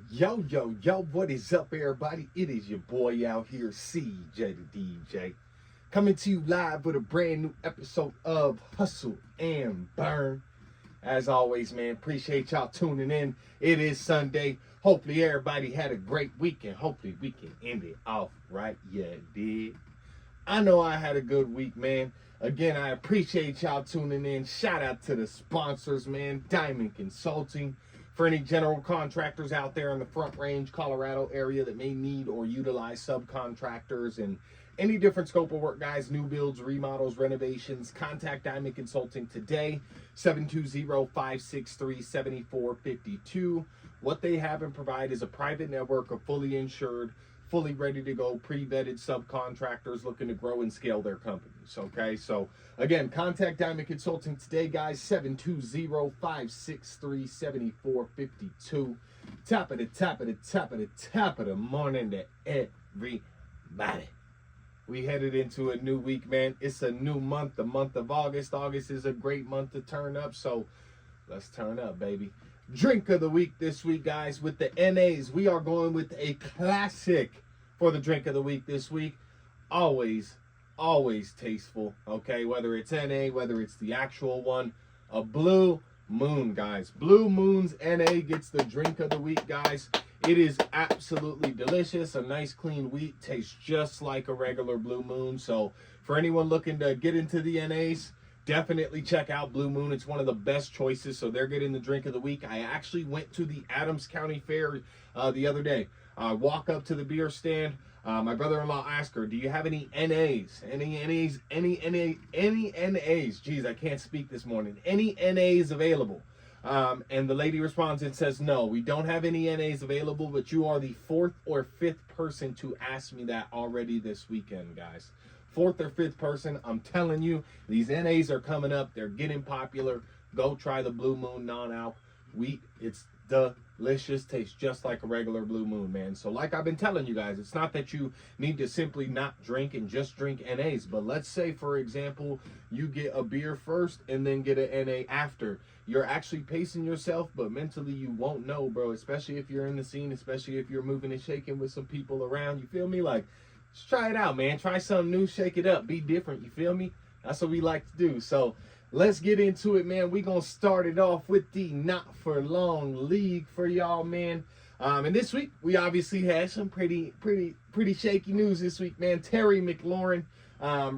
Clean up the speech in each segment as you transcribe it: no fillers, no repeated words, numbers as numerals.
Yo, what is up, everybody? It is your boy out here, CJ the DJ, coming to you live with a brand new episode of Hustle and Burn. As always, man, appreciate y'all tuning in. It is Sunday. Hopefully, everybody had a great weekend. Hopefully, we can end it off right. Yeah, did. I know I had a good week, man. Again, I appreciate y'all tuning in. Shout out to the sponsors, man. Diamond Consulting. For any general contractors out there in the Front Range, Colorado area that may need or utilize subcontractors and any different scope of work, guys, new builds, remodels, renovations, contact Diamond Consulting today, 720-563-7452. What they have and provide is a private network of fully insured, fully ready to go, pre-vetted subcontractors looking to grow and scale their companies, okay? So, again, contact Diamond Consulting today, guys, 720-563-7452. Top of the morning to everybody. We headed into a new week, man. It's a new month, the month of August. August is a great month to turn up, so let's turn up, baby. Drink of the week this week, guys, with the NAs. We are going with a classic for the drink of the week this week. Always tasteful, okay? Whether it's NA, whether it's the actual one. A Blue Moon, guys. Blue Moon's NA gets the drink of the week, guys. It is absolutely delicious. A nice clean wheat. Tastes just like a regular Blue Moon. So for anyone looking to get into the NAs, definitely check out Blue Moon. It's one of the best choices, so they're getting the drink of the week. I actually went to the Adams County Fair the other day. Walk up to the beer stand. My brother-in-law asked her, "Do you have any NAs? Any NAs? Any NAs? Jeez, I can't speak this morning. Any NAs available?" And the lady responds and says, "No, we don't have any NAs available, but you are the fourth or fifth person to ask me that already this weekend, guys. Fourth or fifth person. I'm telling you, these NAs are coming up. They're getting popular. Go try the Blue Moon non-alc wheat. It's delicious. Tastes just like a regular Blue Moon, man. So like I've been telling you guys, it's not that you need to simply not drink and just drink NAs. But let's say, for example, you get a beer first and then get an NA after. You're actually pacing yourself, but mentally you won't know, bro. Especially if you're in the scene, especially if you're moving and shaking with some people around. You feel me? Like, just try it out, man. Try something new, shake it up, be different, you feel me? That's what we like to do. So let's get into it, man. We're going to start it off with the Not For Long League for y'all, man. And this week, we obviously had some pretty shaky news this week, man. Terry McLaurin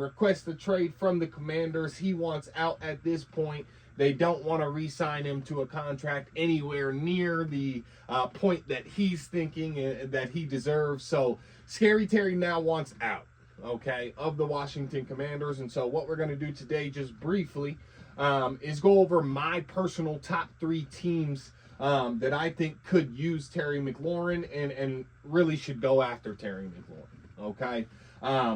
requests a trade from the Commanders. He wants out at this point. They don't want to re-sign him to a contract anywhere near the point that he's thinking that he deserves. So Scary Terry now wants out, okay, of the Washington Commanders. And so what we're going to do today, just briefly, is go over my personal top 3 teams that I think could use Terry McLaurin and really should go after Terry McLaurin, okay?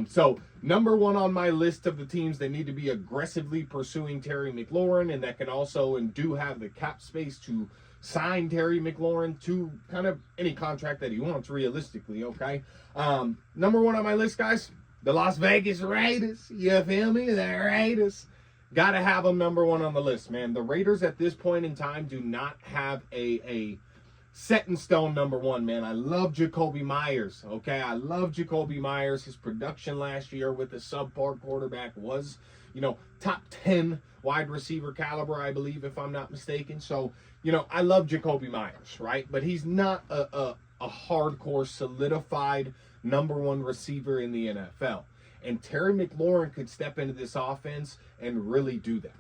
So number 1 on my list of the teams that need to be aggressively pursuing Terry McLaurin and that can also and do have the cap space to sign Terry McLaurin to kind of any contract that he wants realistically, okay? Number 1 on my list, guys, the Las Vegas Raiders. You feel me? The Raiders. Gotta have them number 1 on the list, man. The Raiders at this point in time do not have a set in stone number 1, man. I love Jacoby Myers, okay? I love Jacoby Myers. His production last year with the subpar quarterback was, top 10 wide receiver caliber, I believe, if I'm not mistaken. So, I love Jacoby Myers, right? But he's not a hardcore, solidified number 1 receiver in the NFL. And Terry McLaurin could step into this offense and really do that,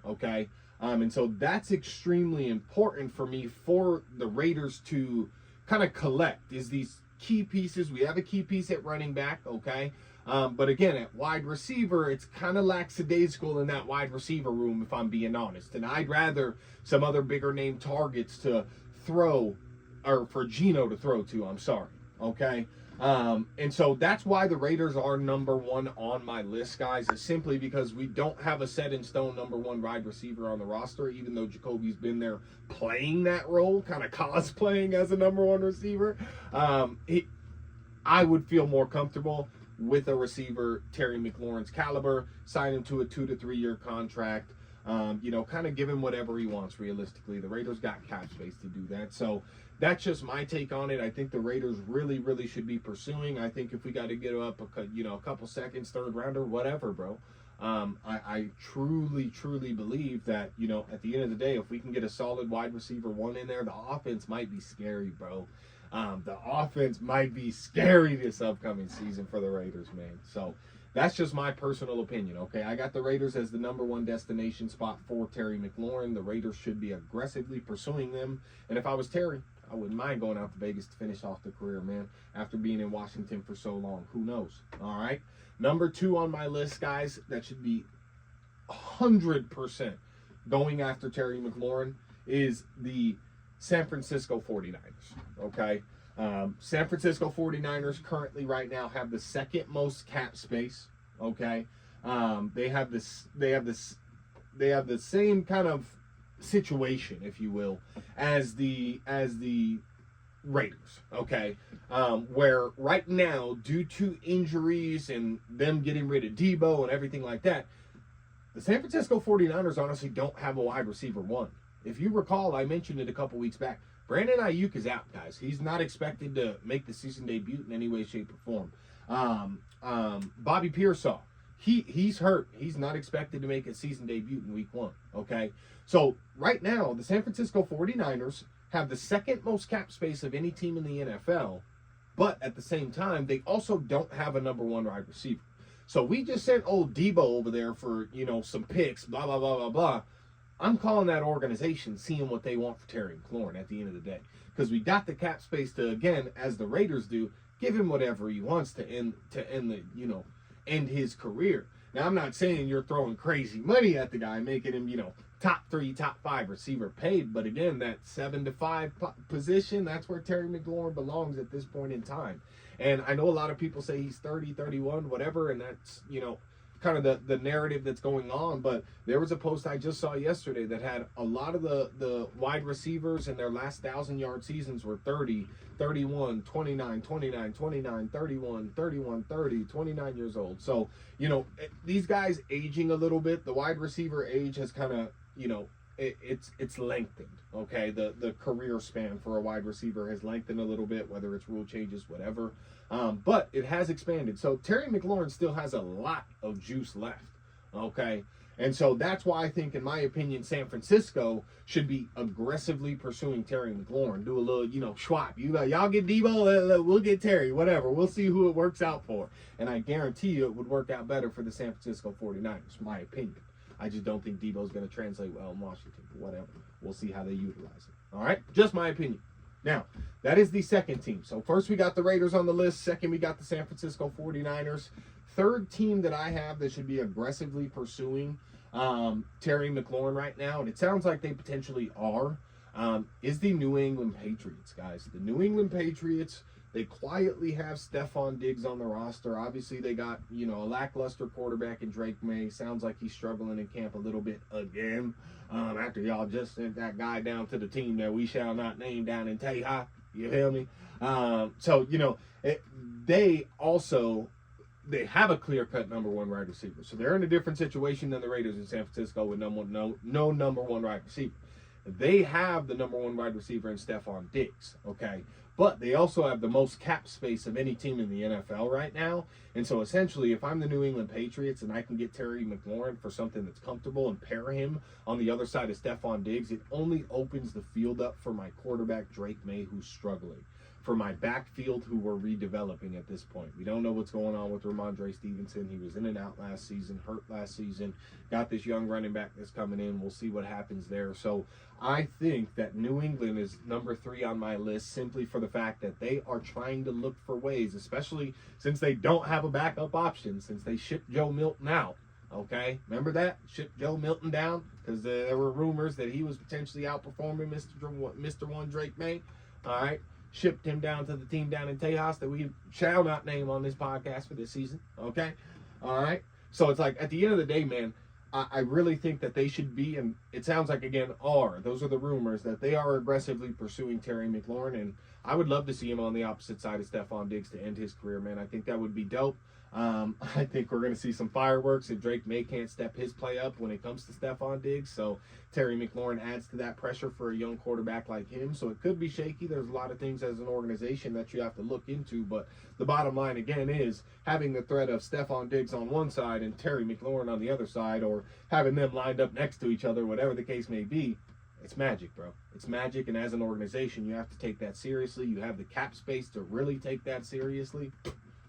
okay? And so that's extremely important for me for the Raiders to kind of collect is these key pieces. We have a key piece at running back, okay? But again, at wide receiver, it's kind of lackadaisical in that wide receiver room, if I'm being honest. And I'd rather some other bigger name targets to throw, or for Geno to throw to, I'm sorry, okay? And so that's why the Raiders are number 1 on my list, guys, is simply because we don't have a set in stone number 1 wide receiver on the roster, even though Jacoby's been there playing that role, kind of cosplaying as a number 1 receiver. I would feel more comfortable with a receiver Terry McLaurin's caliber, sign him to a 2 to 3 year contract, kind of give him whatever he wants realistically. The Raiders got cap space to do that. So that's just my take on it. I think the Raiders really, really should be pursuing. I think if we got to get up a couple seconds, third rounder, whatever, bro. I truly, truly believe that, at the end of the day, if we can get a solid wide receiver one in there, the offense might be scary, bro. The offense might be scary this upcoming season for the Raiders, man. So that's just my personal opinion, okay? I got the Raiders as the number one destination spot for Terry McLaurin. The Raiders should be aggressively pursuing them. And if I was Terry, I wouldn't mind going out to Vegas to finish off the career, man, after being in Washington for so long. Who knows? All right. Number 2 on my list, guys, that should be 100% going after Terry McLaurin is the San Francisco 49ers, okay? San Francisco 49ers currently right now have the second most cap space, okay? They have the same kind of situation, if you will, as the Raiders, okay? Where right now, due to injuries and them getting rid of Debo and everything like that, the San Francisco 49ers honestly don't have a wide receiver one. If you recall, I mentioned it a couple weeks back. Brandon Ayuk is out, guys. He's not expected to make the season debut in any way, shape, or form. Bobby Pearsall, he's hurt. He's not expected to make a season debut in week 1, okay? So right now, the San Francisco 49ers have the second most cap space of any team in the NFL, but at the same time, they also don't have a number one wide receiver. So we just sent old Debo over there for, some picks, blah, blah, blah, blah, blah. I'm calling that organization, seeing what they want for Terry McLaurin at the end of the day. Because we got the cap space to, again, as the Raiders do, give him whatever he wants to end his career. Now, I'm not saying you're throwing crazy money at the guy, making him, top 3, top 5 receiver paid. But again, that 7 to 5 position, that's where Terry McLaurin belongs at this point in time. And I know a lot of people say he's 30, 31, whatever, and that's, kind of the narrative that's going on. But there was a post I just saw yesterday that had a lot of the wide receivers in their last 1,000-yard seasons were 30, 31, 29, 29, 29, 31, 31, 30, 29 years old. So, these guys aging a little bit. The wide receiver age has kind of, it's lengthened, okay? The career span for a wide receiver has lengthened a little bit, whether it's rule changes, whatever. But it has expanded. So Terry McLaurin still has a lot of juice left, okay? And so that's why I think, in my opinion, San Francisco should be aggressively pursuing Terry McLaurin. Do a little, swap. Y'all get Debo, we'll get Terry, whatever. We'll see who it works out for. And I guarantee you it would work out better for the San Francisco 49ers, my opinion. I just don't think Debo's going to translate well in Washington, but whatever. We'll see how they utilize it. All right? Just my opinion. Now, that is the second team. So first we got the Raiders on the list. Second, we got the San Francisco 49ers. Third team that I have that should be aggressively pursuing Terry McLaurin right now, and it sounds like they potentially are, is the New England Patriots, guys. The New England Patriots, they quietly have Stephon Diggs on the roster. Obviously, they got, a lackluster quarterback in Drake May. Sounds like he's struggling in camp a little bit again. After y'all just sent that guy down to the team that we shall not name down in Tejas. You feel me? They have a clear-cut number one wide receiver. So they're in a different situation than the Raiders in San Francisco with no number one wide receiver. They have the number one wide receiver in Stephon Diggs, okay? But they also have the most cap space of any team in the NFL right now. And so essentially, if I'm the New England Patriots and I can get Terry McLaurin for something that's comfortable and pair him on the other side of Stephon Diggs, it only opens the field up for my quarterback, Drake May, who's struggling. For my backfield, who we're redeveloping at this point. We don't know what's going on with Ramondre Stevenson. He was in and out last season, hurt last season. Got this young running back that's coming in. We'll see what happens there. So I think that New England is number 3 on my list simply for the fact that they are trying to look for ways, especially since they don't have a backup option, since they shipped Joe Milton out. Okay, remember that? Shipped Joe Milton down because there were rumors that he was potentially outperforming Mr. One Drake May. All right. Shipped him down to the team down in Tejas that we shall not name on this podcast for this season. Okay? All right? So it's like, at the end of the day, man, I really think that they should be, and it sounds like, again, those are the rumors, that they are aggressively pursuing Terry McLaurin, and I would love to see him on the opposite side of Stephon Diggs to end his career, man. I think that would be dope. I think we're going to see some fireworks if Drake May can't step his play up when it comes to Stephon Diggs. So Terry McLaurin adds to that pressure for a young quarterback like him. So it could be shaky. There's a lot of things as an organization that you have to look into. But the bottom line, again, is having the threat of Stephon Diggs on one side and Terry McLaurin on the other side, or having them lined up next to each other, whatever the case may be. It's magic, bro. It's magic, and as an organization, you have to take that seriously. You have the cap space to really take that seriously.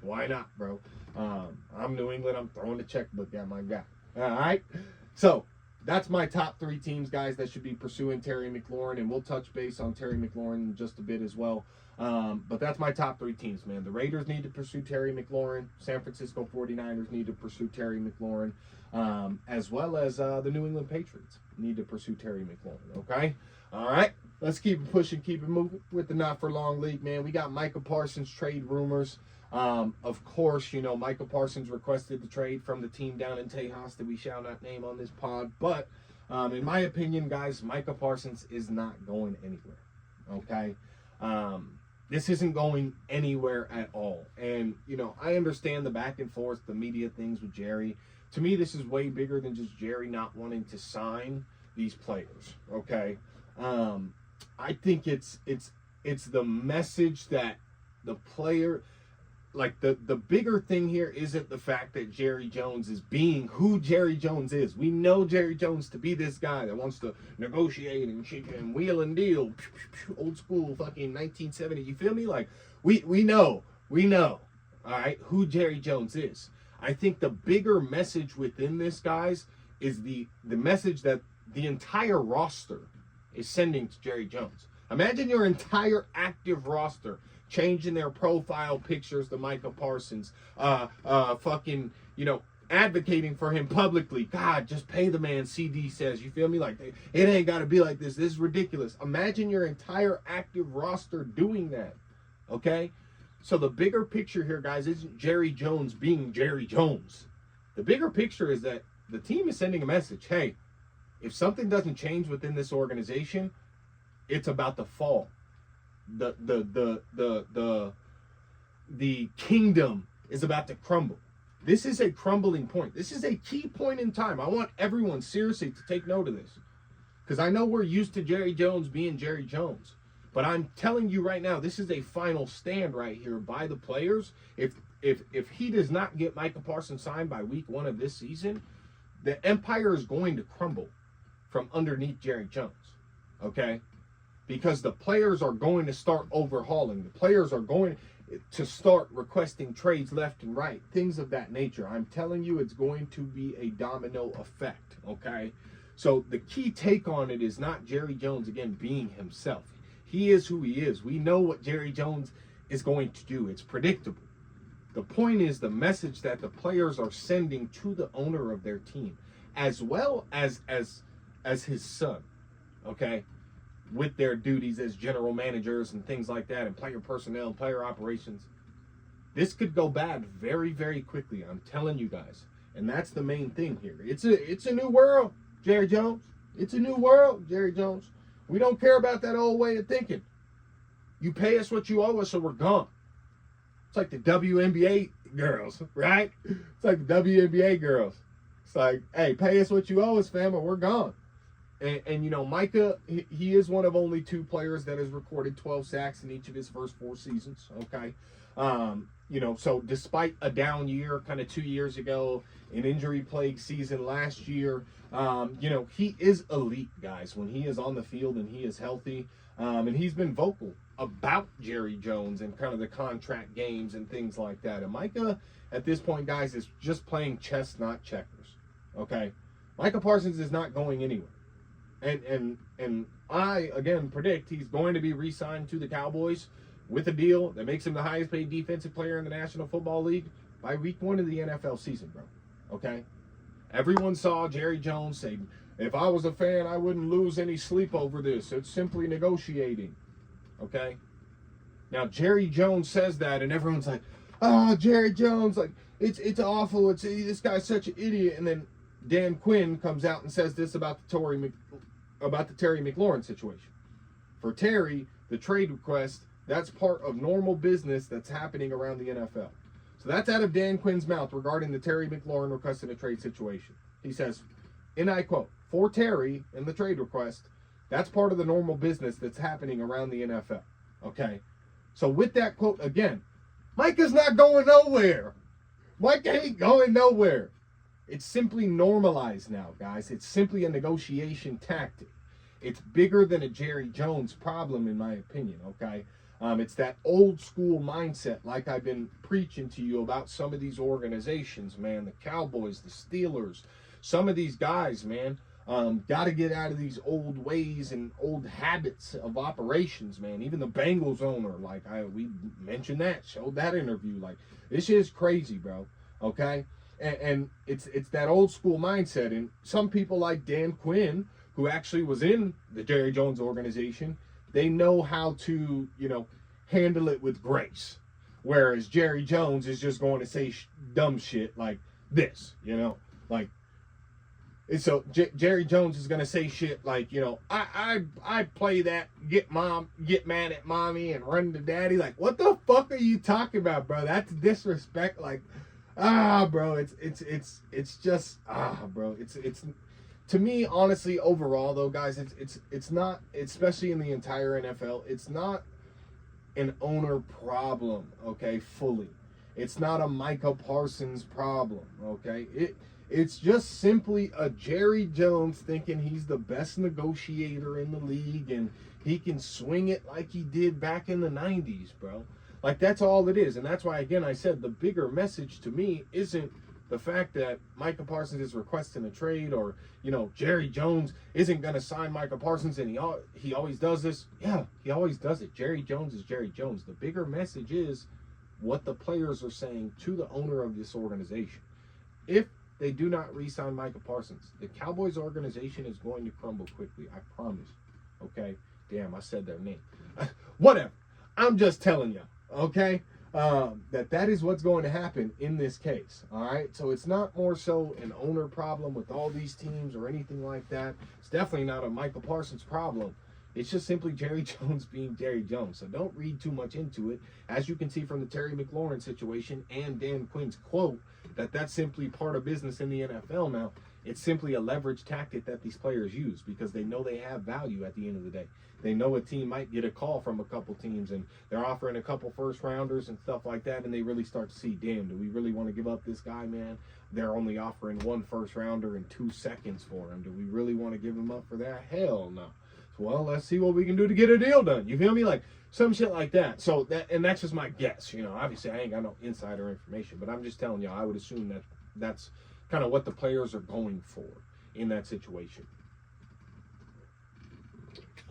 Why not, bro? I'm New England. I'm throwing the checkbook at my guy. All right? So, that's my top 3 teams, guys, that should be pursuing Terry McLaurin, and we'll touch base on Terry McLaurin in just a bit as well. But that's my top 3 teams, man. The Raiders need to pursue Terry McLaurin. San Francisco 49ers need to pursue Terry McLaurin. As well as the New England Patriots need to pursue Terry McLaurin, okay? All right, let's keep it pushing, keep it moving with the Not For Long League, man. We got Micah Parsons trade rumors. Of course, you know, Micah Parsons requested the trade from the team down in Tejas that we shall not name on this pod. But in my opinion, guys, Micah Parsons is not going anywhere, okay? This isn't going anywhere at all. And, you know, I understand the back and forth, the media things with Jerry. To me, this is way bigger than just Jerry not wanting to sign these players, okay? I think it's the message that the player, like the bigger thing here isn't the fact that Jerry Jones is being who Jerry Jones is. We know Jerry Jones to be this guy that wants to negotiate and wheel and deal, old school fucking 1970. You feel me? Like we know, all right, who Jerry Jones is. I think the bigger message within this, guys, is the message that the entire roster is sending to Jerry Jones. Imagine your entire active roster changing their profile pictures to Micah Parsons, fucking, you know, advocating for him publicly. God, just pay the man, CD says. You feel me? Like, it ain't got to be like this. This is ridiculous. Imagine your entire active roster doing that, okay? So the bigger picture here, guys, isn't Jerry Jones being Jerry Jones. The bigger picture is that the team is sending a message. Hey, if something doesn't change within this organization, it's about to fall. The kingdom is about to crumble. This is a crumbling point. This is a key point in time. I want everyone seriously to take note of this, because I know we're used to Jerry Jones being Jerry Jones. But I'm telling you right now, this is a final stand right here by the players. If he does not get Micah Parsons signed by week 1 of this season, the empire is going to crumble from underneath Jerry Jones, okay? Because the players are going to start overhauling. The players are going to start requesting trades left and right, things of that nature. I'm telling you, it's going to be a domino effect, okay? So the key take on it is not Jerry Jones, again, being himself. He is who he is. We know what Jerry Jones is going to do. It's predictable. The point is the message that the players are sending to the owner of their team, as well as his son, okay, with their duties as general managers and things like that, and player personnel, player operations. This could go bad very, very quickly. I'm telling you guys. And that's the main thing here. It's a new world, Jerry Jones. It's a new world, Jerry Jones. We don't care about that old way of thinking. You pay us what you owe us or we're gone. It's like the WNBA girls, right? It's like the WNBA girls. It's like, hey, pay us what you owe us, fam, or we're gone. And you know, Micah, he is one of only 2 players that has recorded 12 sacks in each of his first 4 seasons, okay? You know, so despite a down year, kind of 2 years ago, an injury-plagued season last year, you know, he is elite, guys, when he is on the field and he is healthy. And he's been vocal about Jerry Jones and kind of the contract games and things like that. And Micah, at this point, guys, is just playing chess, not checkers, okay? Micah Parsons is not going anywhere. And I, again, predict he's going to be re-signed to the Cowboys with a deal that makes him the highest paid defensive player in the National Football League by week 1 of the NFL season, bro. Okay? Everyone saw Jerry Jones say, if I was a fan, I wouldn't lose any sleep over this. It's simply negotiating. Okay? Now, Jerry Jones says that, and everyone's like, oh, Jerry Jones, like, it's awful. This guy's such an idiot. And then Dan Quinn comes out and says this about the Terry McLaurin situation. For Terry, the trade request, that's part of normal business that's happening around the NFL. So that's out of Dan Quinn's mouth regarding the Terry McLaurin requesting a trade situation. He says, and I quote, for Terry and the trade request, that's part of the normal business that's happening around the NFL. Okay? So with that quote, again, Micah's not going nowhere. Micah ain't going nowhere. It's simply normalized now, guys. It's simply a negotiation tactic. It's bigger than a Jerry Jones problem, in my opinion, okay? It's that old school mindset, like I've been preaching to you about some of these organizations, man. The Cowboys, the Steelers, some of these guys, man, got to get out of these old ways and old habits of operations, man. Even the Bengals owner, like we mentioned that, showed that interview. Like, this shit is crazy, bro, okay? And it's that old school mindset. And some people like Dan Quinn, who actually was in the Jerry Jones organization, they know how to, handle it with grace. Whereas Jerry Jones is just going to say dumb shit like this, like. And so Jerry Jones is going to say shit like, I play that get mad at mommy and run to daddy. Like, what the fuck are you talking about, bro? That's disrespect. Like, bro, it's just, bro, it's to me, honestly, overall though, guys, it's not, especially in the entire NFL, it's not an owner problem, okay, fully. It's not a Micah Parsons problem, okay? It's just simply a Jerry Jones thinking he's the best negotiator in the league and he can swing it like he did back in the 90s, bro. Like, that's all it is. And that's why, again, I said the bigger message to me isn't the fact that Micah Parsons is requesting a trade or, Jerry Jones isn't going to sign Micah Parsons and he always does this. Yeah, he always does it. Jerry Jones is Jerry Jones. The bigger message is what the players are saying to the owner of this organization. If they do not re-sign Micah Parsons, the Cowboys organization is going to crumble quickly. I promise. Okay? Damn, I said their name. Whatever. I'm just telling you. Okay? That is what's going to happen in this case. All right? So it's not more so an owner problem with all these teams or anything like that. It's definitely not a Micah Parsons problem. It's just simply Jerry Jones being Jerry Jones. So don't read too much into it. As you can see from the Terry McLaurin situation and Dan Quinn's quote, that's simply part of business in the NFL now. It's simply a leverage tactic that these players use because they know they have value at the end of the day. They know a team might get a call from a couple teams and they're offering a couple first rounders and stuff like that, and they really start to see, damn, do we really want to give up this guy, man? They're only offering 1 first rounder and 2 seconds for him. Do we really want to give him up for that? Hell no. Well, let's see what we can do to get a deal done. You feel me? Like some shit like that. So that's just my guess. Obviously I ain't got no insider information, but I'm just telling you, I would assume that that's kind of what the players are going for in that situation.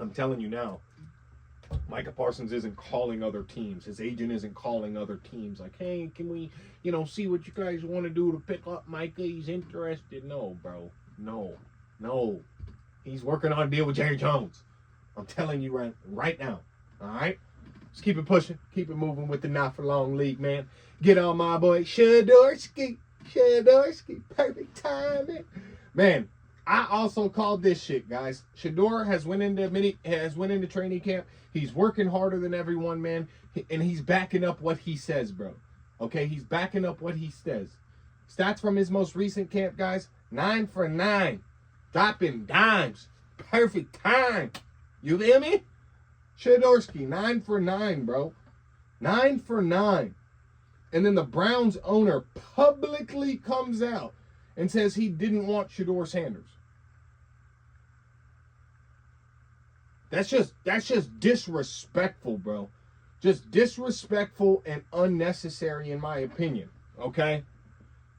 I'm telling you now, Micah Parsons isn't calling other teams. His agent isn't calling other teams like, hey, can we, see what you guys want to do to pick up Micah? He's interested. No, bro. No. He's working on a deal with Jerry Jones. I'm telling you right now. All right? Just keep it pushing. Keep it moving with the Not For Long League, man. Get on my boy Sheduer. Perfect timing. Man, I also called this shit, guys. Sheduer has went into training camp. He's working harder than everyone, man. And he's backing up what he says, bro. Okay? He's backing up what he says. Stats from his most recent camp, guys. 9 for 9. Dropping dimes. Perfect time. You hear me? Sheduer, 9 for 9, bro. 9 for 9. And then the Browns owner publicly comes out and says he didn't want Sheduer Sanders. That's just disrespectful, bro. Just disrespectful and unnecessary in my opinion. Okay?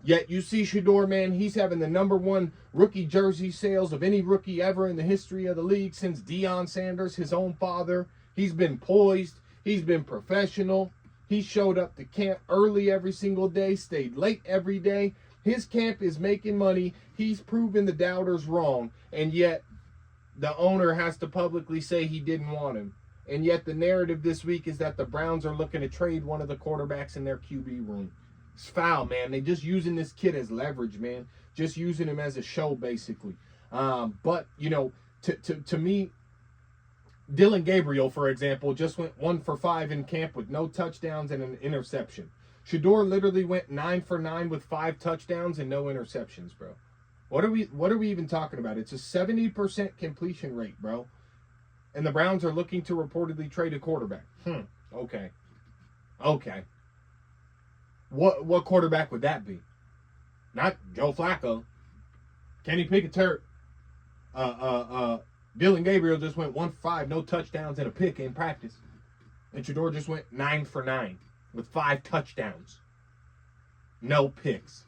Yet you see Sheduer, man, he's having the #1 rookie jersey sales of any rookie ever in the history of the league since Deion Sanders, his own father. He's been poised. He's been professional. He showed up to camp early every single day, stayed late every day. His camp is making money. He's proven the doubters wrong. And yet the owner has to publicly say he didn't want him. And yet the narrative this week is that the Browns are looking to trade one of the quarterbacks in their QB room. It's foul, man. They just using this kid as leverage, man. Just using him as a show, basically. But, to me, Dylan Gabriel, for example, just went 1 for 5 in camp with no touchdowns and an interception. Sheduer literally went 9 for 9 with 5 touchdowns and no interceptions, bro. What are we even talking about? It's a 70% completion rate, bro. And the Browns are looking to reportedly trade a quarterback. Okay. What quarterback would that be? Not Joe Flacco. Kenny Pickett's hurt. Dylan Gabriel just went 1 for 5, no touchdowns and a pick in practice. And Sheduer just went 9 for 9 with 5 touchdowns. No picks.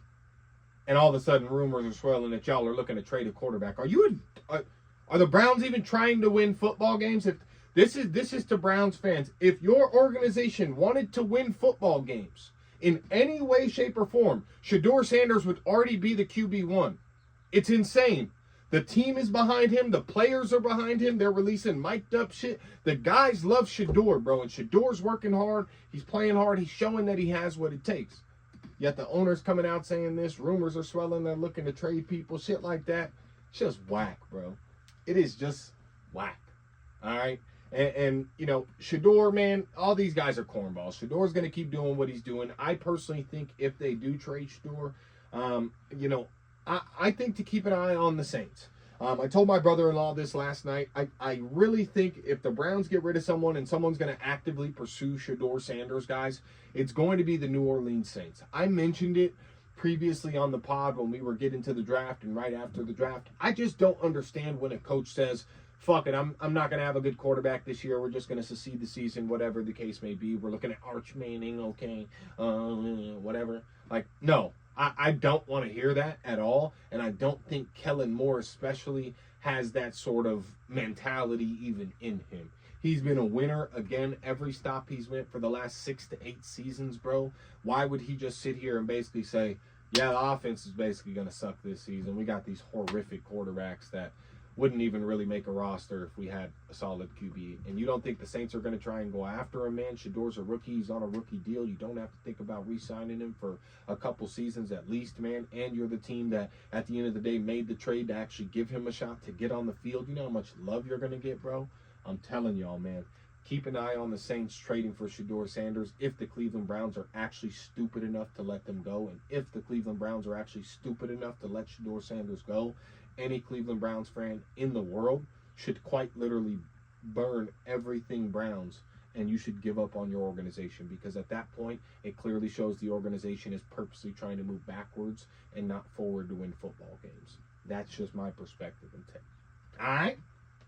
And all of a sudden rumors are swirling that y'all are looking to trade a quarterback. Are the Browns even trying to win football games? If this is to Browns fans. If your organization wanted to win football games in any way, shape, or form, Sheduer Sanders would already be the QB1. It's insane. The team is behind him. The players are behind him. They're releasing mic'd up shit. The guys love Sheduer, bro. And Sheduer's working hard. He's playing hard. He's showing that he has what it takes. Yet the owner's coming out saying this. Rumors are swelling. They're looking to trade people. Shit like that. It's just whack, bro. It is just whack. All right? And you know, Sheduer, man, all these guys are cornballs. Sheduer's going to keep doing what he's doing. I personally think if they do trade Sheduer, you know, I think to keep an eye on the Saints. I told my brother-in-law this last night. I really think if the Browns get rid of someone and someone's going to actively pursue Sheduer Sanders, guys, it's going to be the New Orleans Saints. I mentioned it previously on the pod when we were getting to the draft and right after the draft. I just don't understand when a coach says, fuck it, I'm not going to have a good quarterback this year. We're just going to succeed the season, whatever the case may be. We're looking at Arch Manning, okay, whatever. Like, no. I don't want to hear that at all, and I don't think Kellen Moore especially has that sort of mentality even in him. He's been a winner, again, every stop he's went for the last 6 to 8 seasons, bro. Why would he just sit here and basically say, yeah, the offense is basically going to suck this season. We got these horrific quarterbacks that wouldn't even really make a roster if we had a solid QB. And you don't think the Saints are going to try and go after him, man? Sheduer's a rookie. He's on a rookie deal. You don't have to think about re-signing him for a couple seasons at least, man. And you're the team that, at the end of the day, made the trade to actually give him a shot to get on the field. You know how much love you're going to get, bro? I'm telling y'all, man. Keep an eye on the Saints trading for Sheduer Sanders if the Cleveland Browns are actually stupid enough to let them go. And if the Cleveland Browns are actually stupid enough to let Sheduer Sanders go, any Cleveland Browns fan in the world should quite literally burn everything Browns, and you should give up on your organization, because at that point, it clearly shows the organization is purposely trying to move backwards and not forward to win football games. That's just my perspective and take.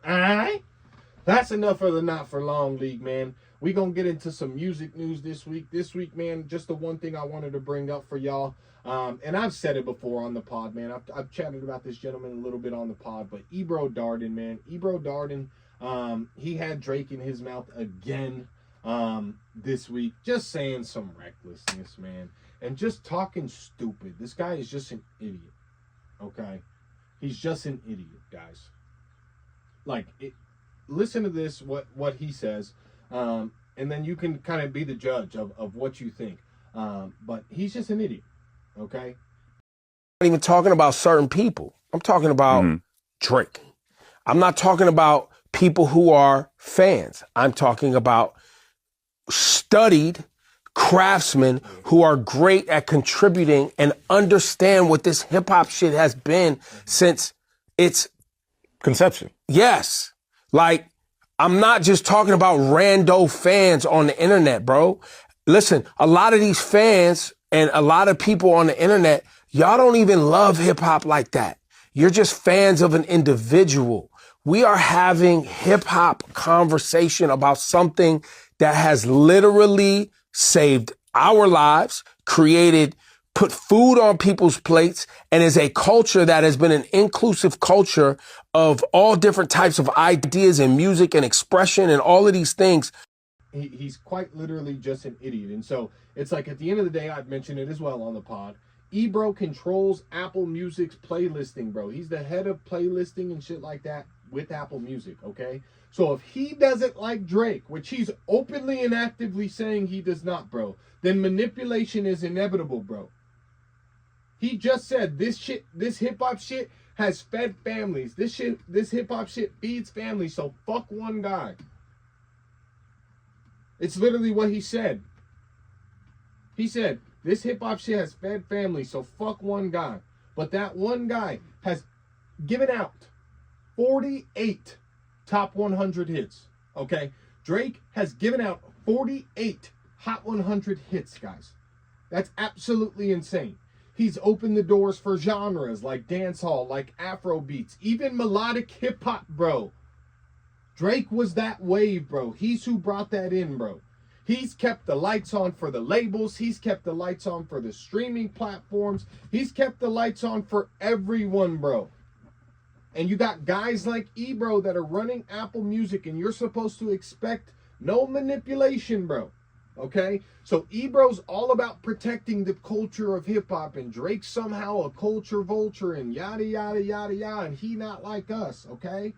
All right? That's enough of the Not For Long League, man. We're going to get into some music news this week. This week, man, just the one thing I wanted to bring up for y'all. And I've said it before on the pod, man. I've chatted about this gentleman a little bit on the pod, but Ebro Darden, man. Ebro Darden, he had Drake in his mouth again this week. Just saying some recklessness, man. And just talking stupid. This guy is just an idiot, okay? He's just an idiot, guys. Like, listen to this, what he says, and then you can kind of be the judge of what you think. But he's just an idiot. Okay. I'm not even talking about certain people. I'm talking about Drake. I'm not talking about people who are fans. I'm talking about studied craftsmen who are great at contributing and understand what this hip hop shit has been since its conception. Yes. Like, I'm not just talking about rando fans on the internet, bro. Listen, a lot of these fans and a lot of people on the internet, y'all don't even love hip hop like that. You're just fans of an individual. We are having hip hop conversation about something that has literally saved our lives, put food on people's plates, and is a culture that has been an inclusive culture of all different types of ideas and music and expression and all of these things. He's quite literally just an idiot. And so it's like, at the end of the day, I've mentioned it as well on the pod, Ebro controls Apple Music's playlisting, bro. He's the head of playlisting and shit like that with Apple Music, okay? So if he doesn't like Drake, which he's openly and actively saying he does not, bro, then manipulation is inevitable, bro. He just said this hip-hop shit has fed families. This hip-hop shit feeds families, so fuck one guy. It's literally what he said. He said, this hip-hop shit has fed families, so fuck one guy. But that one guy has given out 48 top 100 hits, okay? Drake has given out 48 Hot 100 hits, guys. That's absolutely insane. He's opened the doors for genres like dancehall, like Afro beats, even melodic hip-hop, bro. Drake was that wave, bro. He's who brought that in, bro. He's kept the lights on for the labels. He's kept the lights on for the streaming platforms. He's kept the lights on for everyone, bro. And you got guys like Ebro that are running Apple Music, and you're supposed to expect no manipulation, bro. Okay? So Ebro's all about protecting the culture of hip-hop, and Drake's somehow a culture vulture, and yada, yada, yada, yada, and he not like us, okay?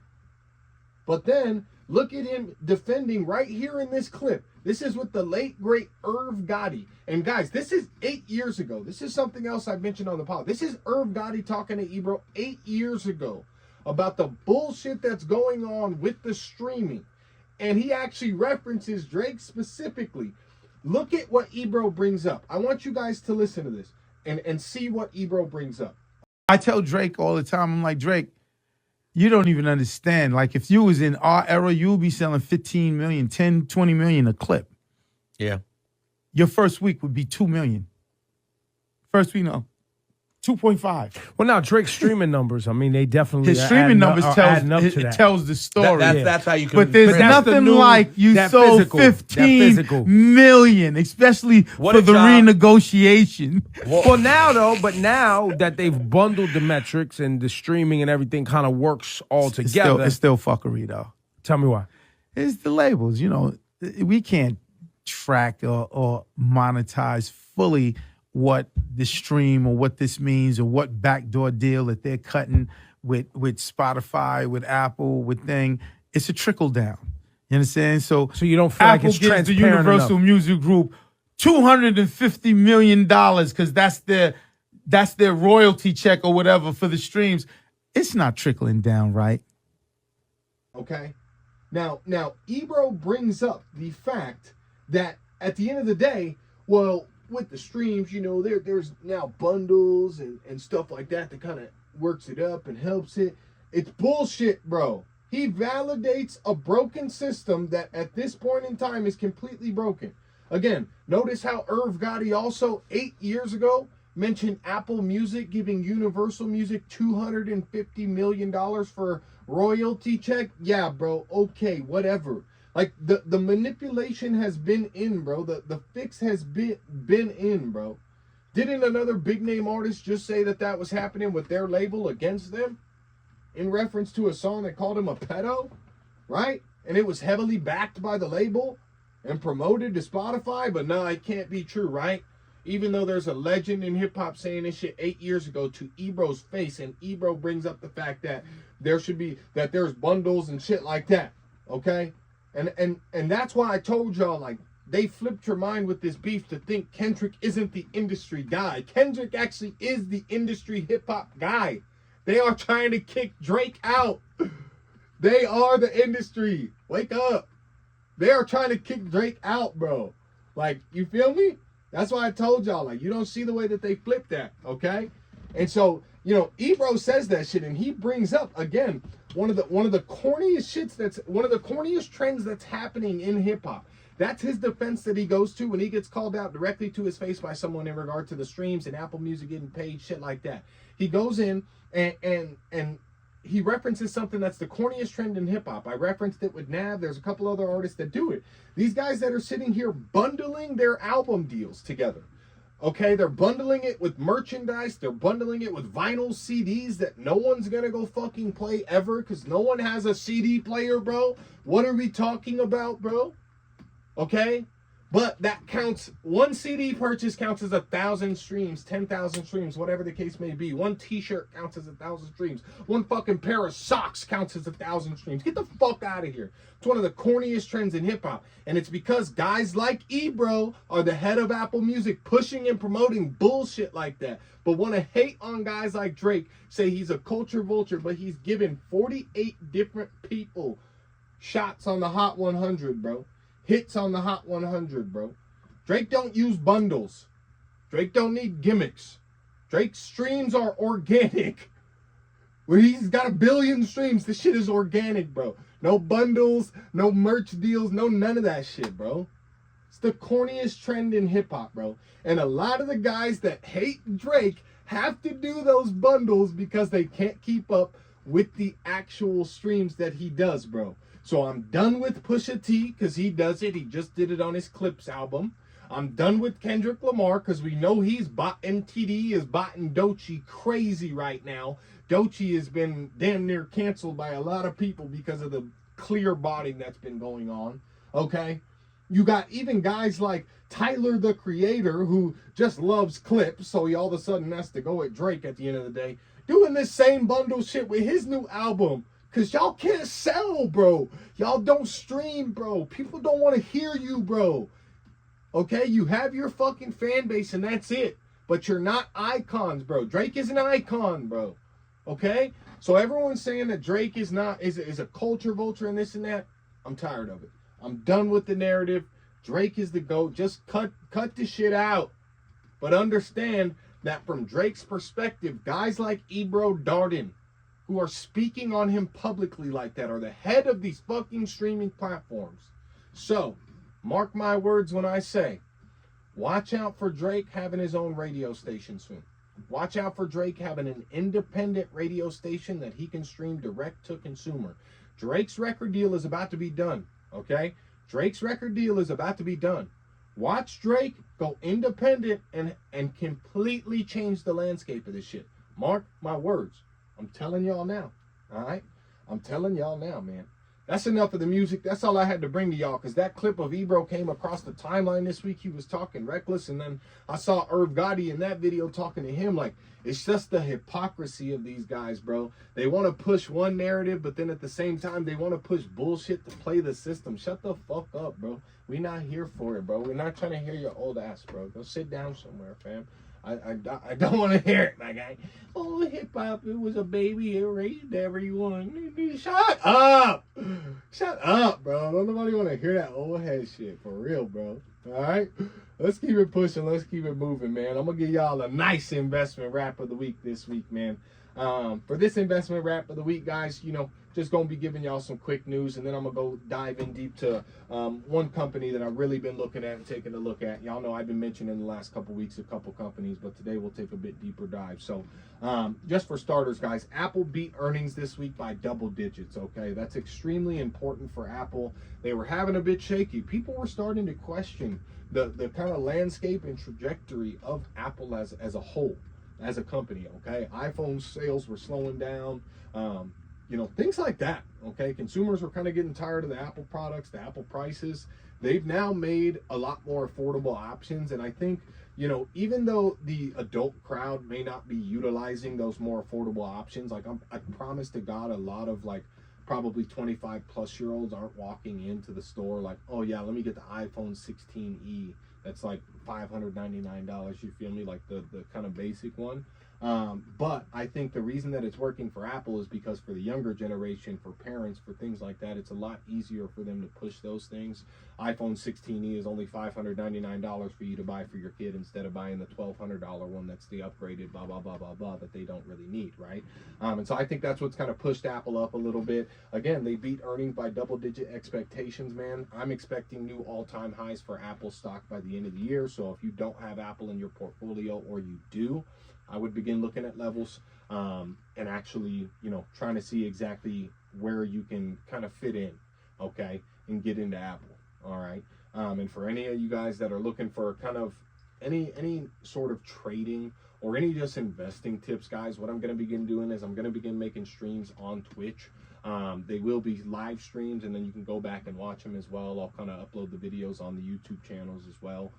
But then, look at him defending right here in this clip. This is with the late, great Irv Gotti. And guys, this is 8 years ago. This is something else I mentioned on the pod. This is Irv Gotti talking to Ebro 8 years ago about the bullshit that's going on with the streaming. And he actually references Drake specifically. Look at what Ebro brings up. I want you guys to listen to this and see what Ebro brings up. I tell Drake all the time, I'm like, Drake, you don't even understand. Like, if you was in our era, you would be selling 15 million, 10, 20 million a clip. Yeah. Your first week would be 2 million. First week, no. 2.5. Well, now Drake's streaming numbers, I mean, they definitely His streaming numbers tells tells the story. That's how you can. But there's nothing like you sold 15 million, especially for the renegotiation. Well, now though, but now that they've bundled the metrics and the streaming and everything kind of works all together. It's still fuckery though. Tell me why. It's the labels. You know, we can't track or monetize fully what the stream or what this means or what backdoor deal that they're cutting with Spotify, with Apple, with thing. It's a trickle down. You understand? So you don't feel Apple like it's gives the transparent Universal enough. Music Group $250 million because that's their royalty check or whatever for the streams. It's not trickling down, right? Okay. Now Ebro brings up the fact that at the end of the day, well, with the streams, you know, there's now bundles and stuff like that kind of works it up and helps it. It's bullshit, bro. He validates a broken system that at this point in time is completely broken. Again, notice how Irv Gotti also 8 years ago mentioned Apple Music giving Universal Music $250 million for royalty check. Yeah, bro. Okay, whatever. Like, the manipulation has been in, bro. The fix has been in, bro. Didn't another big name artist just say that was happening with their label against them in reference to a song that called him a pedo, right? And it was heavily backed by the label and promoted to Spotify, but no, it can't be true, right? Even though there's a legend in hip hop saying this shit 8 years ago to Ebro's face, and Ebro brings up the fact that there's bundles and shit like that, okay? And that's why I told y'all, like, they flipped your mind with this beef to think Kendrick isn't the industry guy. Kendrick actually is the industry hip-hop guy. They are trying to kick Drake out. They are the industry. Wake up. They are trying to kick Drake out, bro. Like, you feel me? That's why I told y'all, like, you don't see the way that they flipped that, okay? And so, you know, Ebro says that shit, and he brings up, again, one of the corniest trends that's happening in hip hop. That's his defense that he goes to when he gets called out directly to his face by someone in regard to the streams and Apple Music getting paid, shit like that. He goes in and he references something that's the corniest trend in hip hop. I referenced it with Nav. There's a couple other artists that do it. These guys that are sitting here bundling their album deals together. Okay, they're bundling it with merchandise. They're bundling it with vinyl CDs that no one's going to go fucking play ever because no one has a CD player, bro. What are we talking about, bro? Okay? But that counts. One CD purchase counts as 1,000 streams, 10,000 streams, whatever the case may be. One t-shirt counts as 1,000 streams. One fucking pair of socks counts as 1,000 streams. Get the fuck out of here. It's one of the corniest trends in hip-hop. And it's because guys like Ebro are the head of Apple Music pushing and promoting bullshit like that. But want to hate on guys like Drake, say he's a culture vulture, but he's given 48 different people shots on the Hot 100, bro. Hits on the Hot 100, bro. Drake don't use bundles. Drake don't need gimmicks. Drake's streams are organic. Where he's got 1 billion streams, this shit is organic, bro. No bundles, no merch deals, no none of that shit, bro. It's the corniest trend in hip-hop, bro. And a lot of the guys that hate Drake have to do those bundles because they can't keep up with the actual streams that he does, bro. So I'm done with Pusha T because he does it. He just did it on his Clips album. I'm done with Kendrick Lamar because we know he's TDE is botting Doechii crazy right now. Doechii has been damn near canceled by a lot of people because of the clear botting that's been going on. Okay? You got even guys like Tyler, the Creator, who just loves Clips, so he all of a sudden has to go at Drake at the end of the day, doing this same bundle shit with his new album. Because y'all can't sell, bro. Y'all don't stream, bro. People don't want to hear you, bro. Okay? You have your fucking fan base and that's it. But you're not icons, bro. Drake is an icon, bro. Okay? So everyone's saying that Drake is a culture vulture and this and that. I'm tired of it. I'm done with the narrative. Drake is the GOAT. Just cut the shit out. But understand that from Drake's perspective, guys like Ebro Darden, who are speaking on him publicly like that, are the head of these fucking streaming platforms. So, mark my words when I say, watch out for Drake having his own radio station soon. Watch out for Drake having an independent radio station that he can stream direct to consumer. Drake's record deal is about to be done. Okay? Drake's record deal is about to be done. Watch Drake go independent and completely change the landscape of this shit. Mark my words. I'm telling y'all now. All right? I'm telling y'all now, man. That's enough of the music. That's all I had to bring to y'all, because that clip of Ebro came across the timeline this week. He was talking reckless, and then I saw Irv Gotti in that video talking to him. Like, it's just the hypocrisy of these guys, bro. They want to push one narrative, but then at the same time, they want to push bullshit to play the system. Shut the fuck up, bro. We not here for it, bro. We're not trying to hear your old ass, bro. Go sit down somewhere, fam. I don't want to hear it, my guy. Oh, hip-hop, it was a baby. It raised everyone. Shut up. Shut up, bro. Don't nobody want to hear that old head shit. For real, bro. All right? Let's keep it pushing. Let's keep it moving, man. I'm going to give y'all a nice investment rap of the week this week, man. For this investment rap of the week, guys, just going to be giving y'all some quick news, and then I'm going to go dive in deep to one company that I've really been looking at and taking a look at. Y'all know I've been mentioning in the last couple weeks a couple companies, but today we'll take a bit deeper dive. So just for starters, guys, Apple beat earnings this week by double digits, okay? That's extremely important for Apple. They were having a bit shaky. People were starting to question the kind of landscape and trajectory of Apple as a whole, as a company, okay? iPhone sales were slowing down. Things like that, okay? Consumers were kind of getting tired of the Apple products, the Apple prices. They've now made a lot more affordable options, and I think, even though the adult crowd may not be utilizing those more affordable options, like I promise to God, a lot of probably 25 plus year olds aren't walking into the store like, oh yeah, let me get the iPhone 16e. That's like $599, you feel me? Like the kind of basic one. But I think the reason that it's working for Apple is because for the younger generation, for parents, for things like that, it's a lot easier for them to push those things. iPhone 16e is only $599 for you to buy for your kid instead of buying the $1,200 one that's the upgraded blah, blah, blah, blah, blah that they don't really need, right? And so I think that's what's kind of pushed Apple up a little bit. Again, they beat earnings by double-digit expectations, man. I'm expecting new all-time highs for Apple stock by the end of the year. So if you don't have Apple in your portfolio, or you do, I would begin looking at levels and actually, trying to see exactly where you can kind of fit in, okay, and get into Apple, all right? And for any of you guys that are looking for kind of any sort of trading or any just investing tips, guys, what I'm going to begin doing is I'm going to begin making streams on Twitch. They will be live streams, and then you can go back and watch them as well. I'll kind of upload the videos on the YouTube channels as well.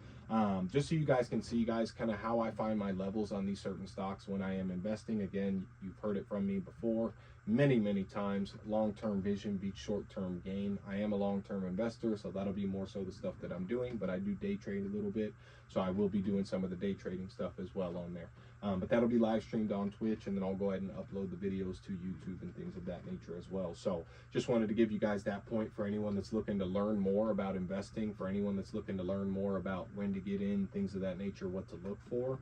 Just so you guys can see, guys, kind of how I find my levels on these certain stocks when I am investing. Again, you've heard it from me before many, many times. Long-term vision beats short-term gain. I am a long-term investor, so that'll be more so the stuff that I'm doing, but I do day trade a little bit, so I will be doing some of the day trading stuff as well on there. But that'll be live streamed on Twitch, and then I'll go ahead and upload the videos to YouTube and things of that nature as well. So just wanted to give you guys that point for anyone that's looking to learn more about investing, for anyone that's looking to learn more about when to get in, things of that nature, what to look for.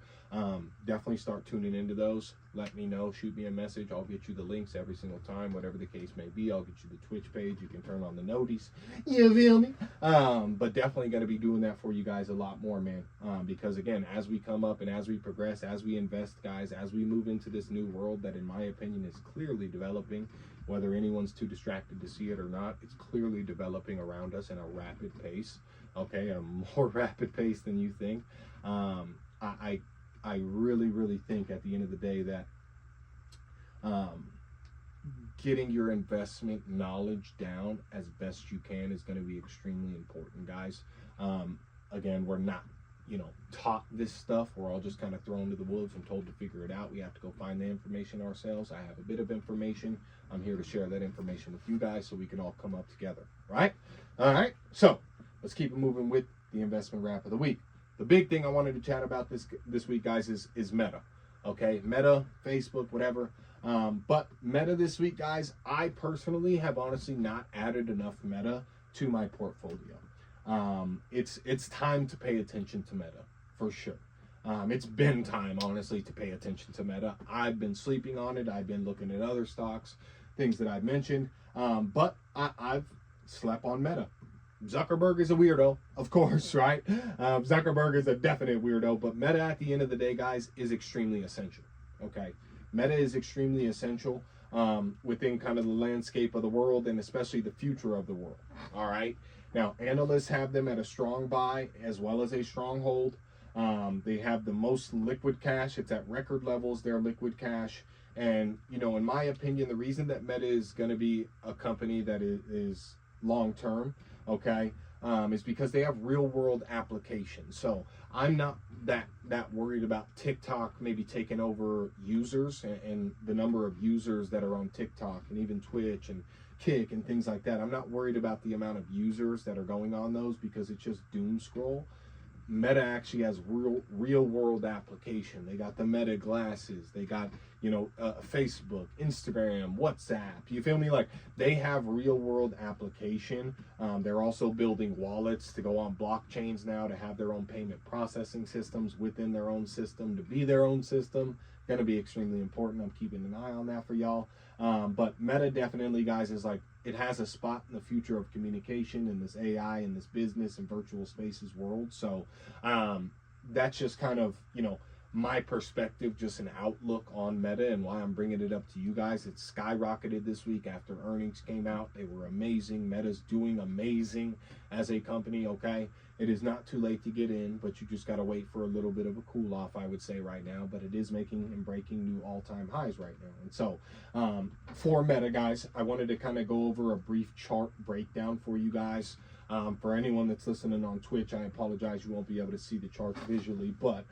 Definitely start tuning into those. Let me know, shoot me a message. I'll get you the links every single time, whatever the case may be. I'll get you the Twitch page. You can turn on the notice. You feel me? But definitely going to be doing that for you guys a lot more, man. Because again, as we come up and as we progress, as we invest, guys, as we move into this new world that, in my opinion, is clearly developing, whether anyone's too distracted to see it or not, it's clearly developing around us in a rapid pace. Okay, a more rapid pace than you think. I really, really think at the end of the day that getting your investment knowledge down as best you can is going to be extremely important, guys. Again, we're not, taught this stuff. We're all just kind of thrown to the wolves and told to figure it out. We have to go find the information ourselves. I have a bit of information. I'm here to share that information with you guys so we can all come up together, right? All right, so let's keep it moving with the investment wrap of the week. The big thing I wanted to chat about this week, guys, is Meta. Okay, Meta, Facebook, whatever. But Meta this week, guys, I personally have honestly not added enough Meta to my portfolio. It's time to pay attention to Meta, for sure. It's been time, honestly, to pay attention to Meta. I've been sleeping on it. I've been looking at other stocks, things that I've mentioned. But I've slept on Meta. Zuckerberg is a weirdo, of course, right? Zuckerberg is a definite weirdo, but Meta at the end of the day, guys, is extremely essential, okay? Meta is extremely essential within kind of the landscape of the world and especially the future of the world, all right? Now, analysts have them at a strong buy as well as a strong hold. They have the most liquid cash. It's at record levels, their liquid cash. And, in my opinion, the reason that Meta is going to be a company that is long-term, okay, is because they have real world applications. So I'm not that worried about TikTok maybe taking over users and the number of users that are on TikTok and even Twitch and Kick and things like that. I'm not worried about the amount of users that are going on those because it's just doom scroll. Meta actually has real world application. They got the Meta glasses. They got, Facebook, Instagram, WhatsApp. You feel me? Like, they have real world application. They're also building wallets to go on blockchains now to have their own payment processing systems within their own system, to be their own system. Going to be extremely important. I'm keeping an eye on that for y'all. But Meta definitely, guys, is like, it has a spot in the future of communication in this AI and this business and virtual spaces world. So that's just kind of, my perspective, just an outlook on Meta and why I'm bringing it up to you guys. It's skyrocketed this week after earnings came out. They were amazing. Meta's doing amazing as a company, okay? It is not too late to get in, but you just got to wait for a little bit of a cool off, I would say, right now. But it is making and breaking new all-time highs right now. And so for Meta, guys, I wanted to kind of go over a brief chart breakdown for you guys. For anyone that's listening on Twitch, I apologize, you won't be able to see the charts visually, but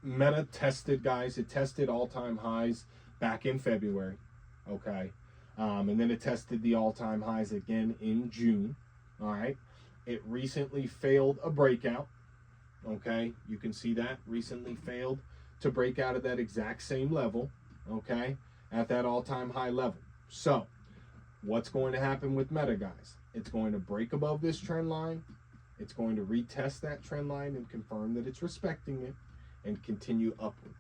Meta tested, guys, it tested all-time highs back in February, okay? And then it tested the all-time highs again in June, all right? It recently failed a breakout, okay? You can see that, recently failed to break out of that exact same level, okay? At that all-time high level. So, what's going to happen with Meta, guys? It's going to break above this trend line. It's going to retest that trend line and confirm that it's respecting it and continue upward.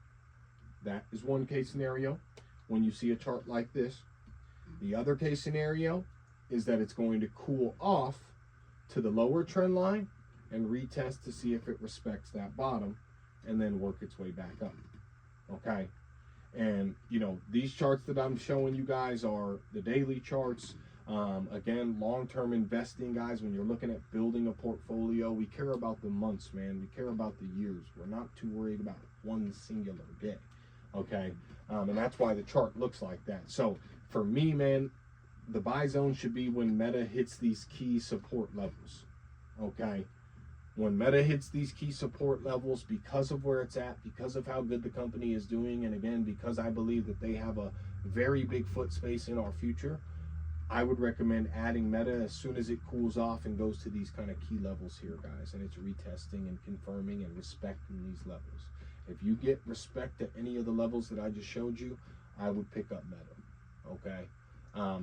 That is one case scenario when you see a chart like this. The other case scenario is that it's going to cool off to the lower trend line and retest to see if it respects that bottom and then work its way back up. Okay? And, these charts that I'm showing you guys are the daily charts. Again, long-term investing, guys, when you're looking at building a portfolio, we care about the months, man. We care about the years. We're not too worried about one singular day, okay? And that's why the chart looks like that. So for me, man, the buy zone should be when Meta hits these key support levels, okay? When Meta hits these key support levels, because of where it's at, because of how good the company is doing, and again, because I believe that they have a very big foot space in our future, I would recommend adding Meta as soon as it cools off and goes to these kind of key levels here, guys, and it's retesting and confirming and respecting these levels. If you get respect at any of the levels that I just showed you, I would pick up Meta, okay?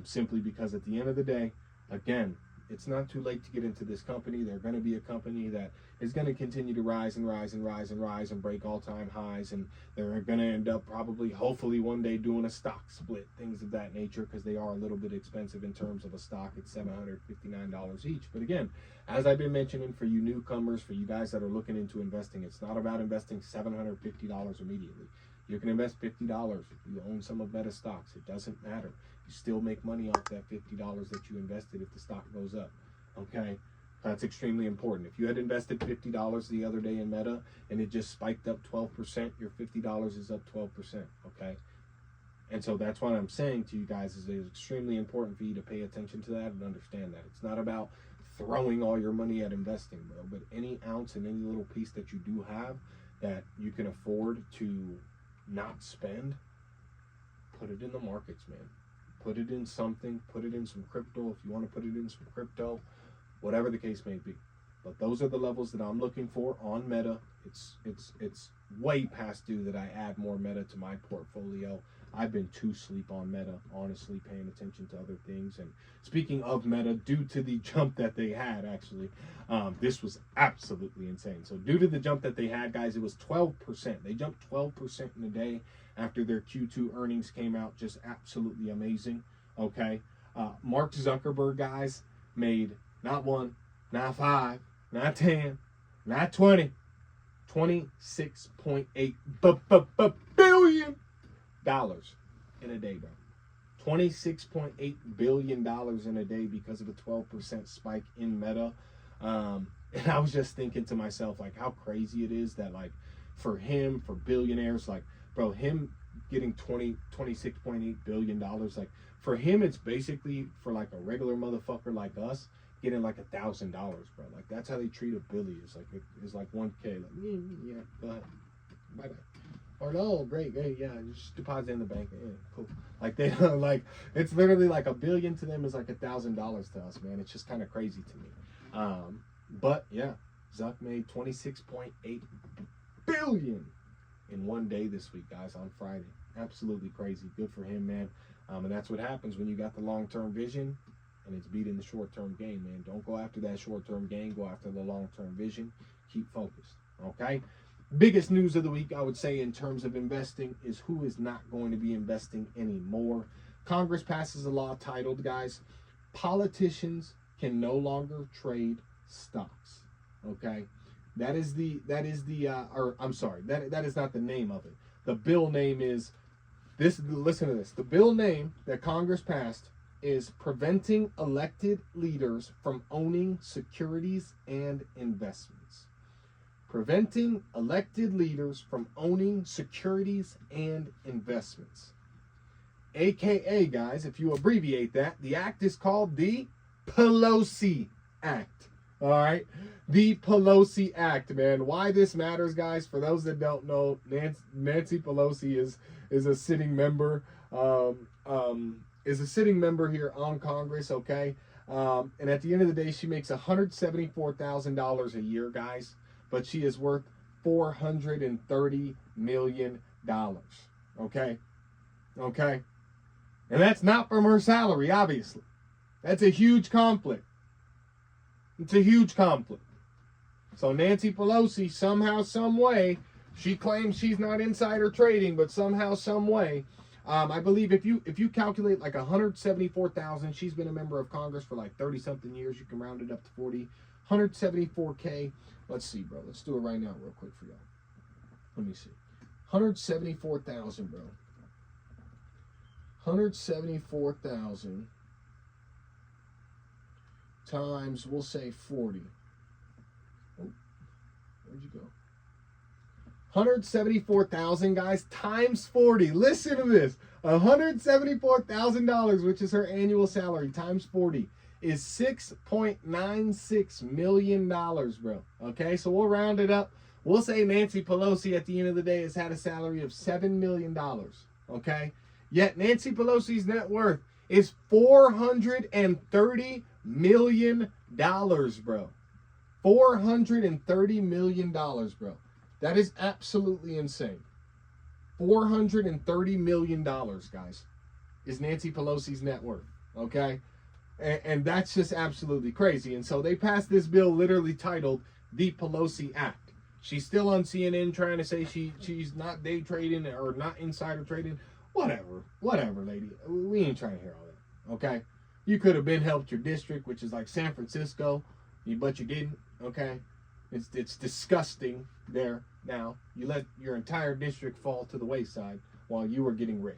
Simply because at the end of the day, again, it's not too late to get into this company. They're going to be a company that is going to continue to rise and rise and rise and rise and break all-time highs, and they're going to end up probably, hopefully one day doing a stock split, things of that nature, because they are a little bit expensive in terms of a stock. It's $759 each. But again, as I've been mentioning, for you newcomers, for you guys that are looking into investing, it's not about investing $750 immediately. You can invest $50 if you own some of Meta stocks. It doesn't matter. You still make money off that $50 that you invested if the stock goes up, okay? That's extremely important. If you had invested $50 the other day in Meta and it just spiked up 12%, your $50 is up 12%, okay? And so that's what I'm saying to you guys is it's extremely important for you to pay attention to that and understand that. It's not about throwing all your money at investing, bro, but any ounce and any little piece that you do have that you can afford to not spend, put it in the markets, man. Put it in something, put it in some crypto if you want to put it in some crypto, whatever the case may be. But those are the levels that I'm looking for on Meta. It's way past due that I add more Meta to my portfolio. I've been too sleep on Meta, honestly, paying attention to other things. And speaking of Meta, due to the jump that they had, actually, this was absolutely insane. So due to the jump that they had, guys, it was 12%. They jumped 12% in a day after their Q2 earnings came out. Just absolutely amazing, okay? Mark Zuckerberg, guys, made not 1, not 5, not 10, not 20, $26.8 billion in a day, bro. $26.8 billion in a day because of a 12% spike in Meta. And I was just thinking to myself, like, how crazy it is that, like, for him, for billionaires, like, bro, him getting $26.8 billion, like, for him, it's basically for, like, a regular motherfucker like us getting, like, $1,000, bro. Like, that's how they treat a Billy. It's like 1K. Like, yeah, go ahead. Bye-bye. Or no, great, yeah, just deposit in the bank. Yeah, cool. Like, they like, it's literally like $1 billion to them is like $1,000 to us, man. It's just kind of crazy to me. But yeah, Zuck made $26.8 billion in one day this week, guys, on Friday. Absolutely crazy. Good for him, man. And that's what happens when you got the long-term vision and it's beating the short-term game, man. Don't go after that short-term gain. Go after the long-term vision. Keep focused, okay? Biggest news of the week, I would say, in terms of investing is who is not going to be investing anymore. Congress passes a law titled, guys, politicians can no longer trade stocks, okay? That is not the name of it. The bill name is this. Listen to this. The bill name that Congress passed is Preventing Elected Leaders from Owning Securities and Investments. Preventing elected leaders from owning securities and investments. AKA, guys, if you abbreviate that, the act is called the Pelosi Act. All right? The Pelosi Act, man. Why this matters, guys, for those that don't know, Nancy Pelosi is a sitting member, here on Congress, okay? And at the end of the day, she makes $174,000 a year, guys. But she is worth $430 million, okay? Okay? And that's not from her salary, obviously. That's a huge conflict. It's a huge conflict. So Nancy Pelosi, somehow, some way, she claims she's not insider trading, but somehow, some way, I believe if you calculate like 174,000, she's been a member of Congress for like 30-something years. You can round it up to 40. 174K. Let's see, bro. Let's do it right now real quick for y'all. Let me see. 174,000, bro. 174,000 times, we'll say 40. Oh, where'd you go? 174,000, guys, times 40. Listen to this. $174,000, which is her annual salary, times 40. Is $6.96 million, bro. Okay, so we'll round it up. We'll say Nancy Pelosi at the end of the day has had a salary of $7 million. Okay, yet Nancy Pelosi's net worth is $430 million, bro. $430 million, bro. That is absolutely insane. $430 million, guys, is Nancy Pelosi's net worth, okay? And that's just absolutely crazy. And so they passed this bill literally titled the Pelosi Act. She's still on CNN trying to say she's not day trading or not insider trading. Whatever, lady. We ain't trying to hear all that, okay? You could have been helped your district, which is like San Francisco, but you didn't, okay? It's disgusting there now. You let your entire district fall to the wayside while you were getting rich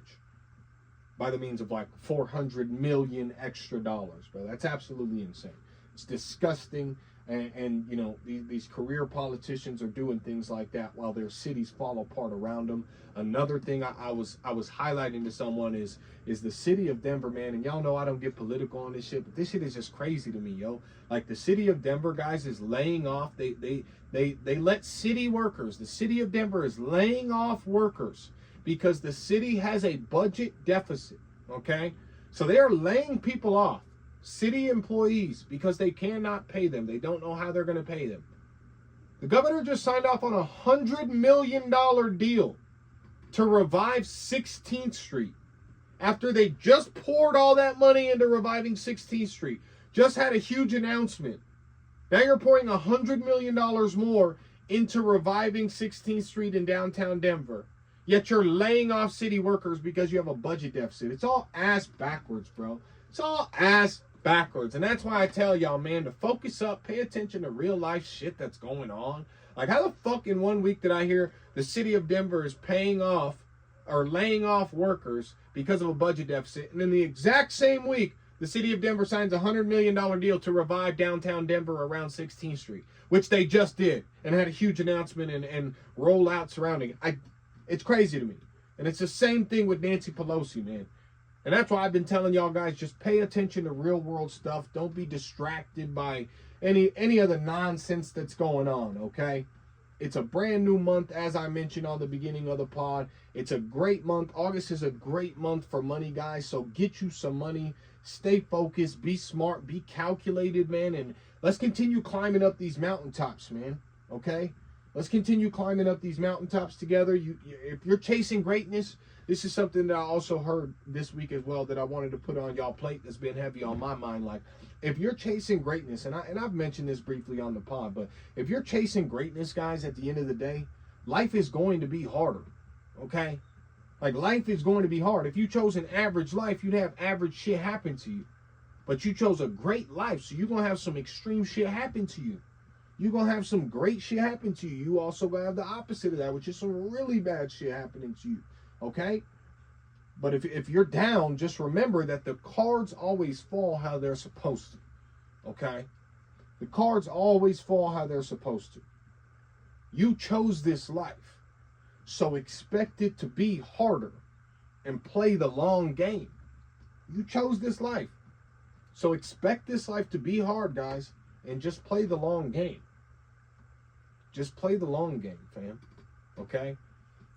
by the means of like 400 million extra dollars, bro. That's absolutely insane. It's disgusting. And you know, these career politicians are doing things like that while their cities fall apart around them. Another thing I was highlighting to someone is the city of Denver, man. And y'all know I don't get political on this shit, but this shit is just crazy to me, yo. Like the city of Denver, guys, is laying off. They let city workers. The city of Denver is laying off workers because the city has a budget deficit. Okay, so they are laying people off. City employees, because they cannot pay them. They don't know how they're going to pay them. The governor just signed off on a $100 million deal to revive 16th Street after they just poured all that money into reviving 16th Street. Just had a huge announcement. Now you're pouring $100 million more into reviving 16th Street in downtown Denver. Yet you're laying off city workers because you have a budget deficit. It's all ass backwards, bro. It's all ass backwards. And that's why I tell y'all, man, to focus up, pay attention to real life shit that's going on. Like, how the fuck in 1 week did I hear the city of Denver is paying off or laying off workers because of a budget deficit? And in the exact same week, the city of Denver signs a $100 million deal to revive downtown Denver around 16th Street, which they just did and had a huge announcement and rollout surrounding it. It's crazy to me. And it's the same thing with Nancy Pelosi, man. And that's why I've been telling y'all guys, just pay attention to real world stuff. Don't be distracted by any of the nonsense that's going on, okay? It's a brand new month, as I mentioned on the beginning of the pod. It's a great month. August is a great month for money, guys. So get you some money. Stay focused. Be smart. Be calculated, man. And let's continue climbing up these mountaintops, man, okay? Let's continue climbing up these mountaintops together. If you're chasing greatness, this is something that I also heard this week as well that I wanted to put on y'all plate that's been heavy on my mind. Like, if you're chasing greatness, and I've mentioned this briefly on the pod, but if you're chasing greatness, guys, at the end of the day, life is going to be harder, okay? Like, life is going to be hard. If you chose an average life, you'd have average shit happen to you. But you chose a great life, so you're going to have some extreme shit happen to you. You're going to have some great shit happen to you. You also going to have the opposite of that, which is some really bad shit happening to you. Okay? But if you're down, just remember that the cards always fall how they're supposed to. Okay? The cards always fall how they're supposed to. You chose this life, so expect it to be harder and play the long game. You chose this life, so expect this life to be hard, guys, and just play the long game. Just play the long game, fam. Okay?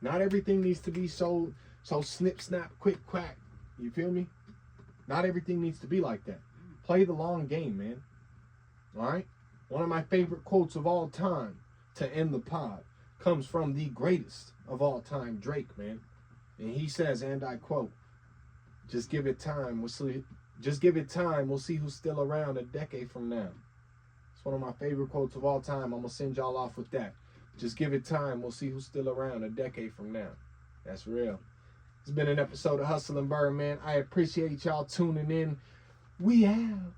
Not everything needs to be so snip, snap, quick, quack. You feel me? Not everything needs to be like that. Play the long game, man. All right? One of my favorite quotes of all time to end the pod comes from the greatest of all time, Drake, man. And he says, and I quote, just give it time. Just give it time. We'll see who's still around a decade from now. It's one of my favorite quotes of all time. I'm going to send y'all off with that. Just give it time. We'll see who's still around a decade from now. That's real. It's been an episode of Hustle and Burn, man. I appreciate y'all tuning in. We out.